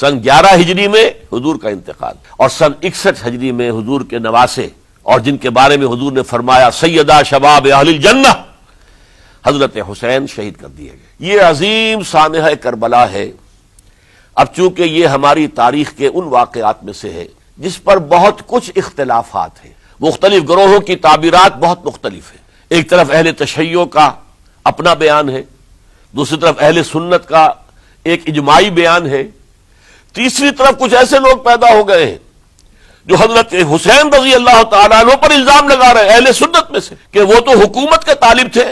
سن 11 ہجری میں حضور کا انتقال، اور سن 61 ہجری میں حضور کے نواسے اور جن کے بارے میں حضور نے فرمایا سیدہ شباب اہل الجنہ، حضرت حسین شہید کر دیے گئے۔ یہ عظیم سانحہ کربلا ہے۔ اب چونکہ یہ ہماری تاریخ کے ان واقعات میں سے ہے جس پر بہت کچھ اختلافات ہیں، مختلف گروہوں کی تعبیرات بہت مختلف ہیں۔ ایک طرف اہل تشیع کا اپنا بیان ہے، دوسری طرف اہل سنت کا ایک اجماعی بیان ہے، تیسری طرف کچھ ایسے لوگ پیدا ہو گئے ہیں جو حضرت حسین رضی اللہ تعالیٰ عنہ پر الزام لگا رہے ہیں اہل سنت میں سے کہ وہ تو حکومت کے طالب تھے،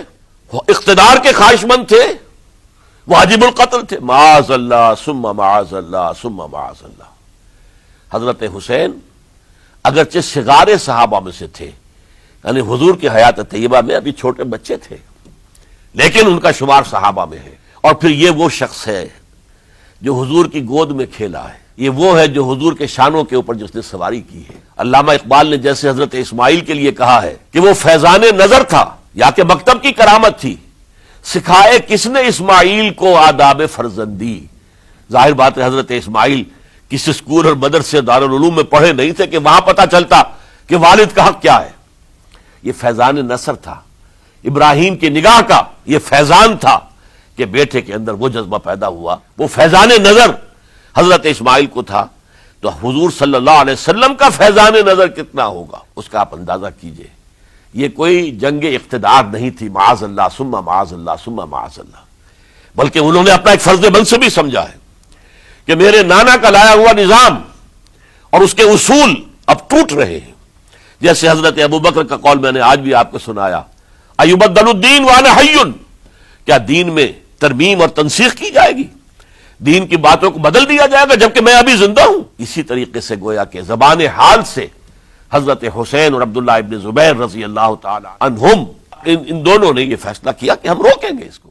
اقتدار کے خواہش مند تھے، واجب القتل تھے۔ معاذ اللہ ثم معاذ اللہ ثم معاذ اللہ۔ حضرت حسین اگرچہ صغار صحابہ میں سے تھے، یعنی حضور کی حیات طیبہ میں ابھی چھوٹے بچے تھے، لیکن ان کا شمار صحابہ میں ہے۔ اور پھر یہ وہ شخص ہے جو حضور کی گود میں کھیلا ہے، یہ وہ ہے جو حضور کے شانوں کے اوپر جس نے سواری کی ہے۔ علامہ اقبال نے جیسے حضرت اسماعیل کے لیے کہا ہے کہ وہ فیضان نظر تھا یا کہ مکتب کی کرامت تھی، سکھائے کس نے اسماعیل کو آداب فرزندی۔ ظاہر بات ہے حضرت اسماعیل کسی سکول اور مدرسے دارالعلوم میں پڑھے نہیں تھے کہ وہاں پتہ چلتا کہ والد کا حق کیا ہے۔ یہ فیضان نصر تھا، ابراہیم کی نگاہ کا یہ فیضان تھا کہ بیٹے کے اندر وہ جذبہ پیدا ہوا، وہ فیضان نظر حضرت اسماعیل کو تھا، تو حضور صلی اللہ علیہ وسلم کا فیضان نظر کتنا ہوگا اس کا آپ اندازہ کیجئے۔ یہ کوئی جنگ اقتدار نہیں تھی، معاذ اللہ ثم معاذ اللہ ثم معاذ اللہ، بلکہ انہوں نے اپنا ایک فرض منصبی سمجھا ہے کہ میرے نانا کا لایا ہوا نظام اور اس کے اصول اب ٹوٹ رہے ہیں۔ جیسے حضرت ابوبکر کا قول میں نے آج بھی آپ کو سنایا، ایبدل الدین وانا حی، کیا دین میں ترمیم اور تنسیخ کی جائے گی، دین کی باتوں کو بدل دیا جائے گا جبکہ میں ابھی زندہ ہوں؟ اسی طریقے سے گویا کہ زبان حال سے حضرت حسین اور عبداللہ ابن زبیر رضی اللہ تعالی عنہم ان دونوں نے یہ فیصلہ کیا کہ ہم روکیں گے اس کو۔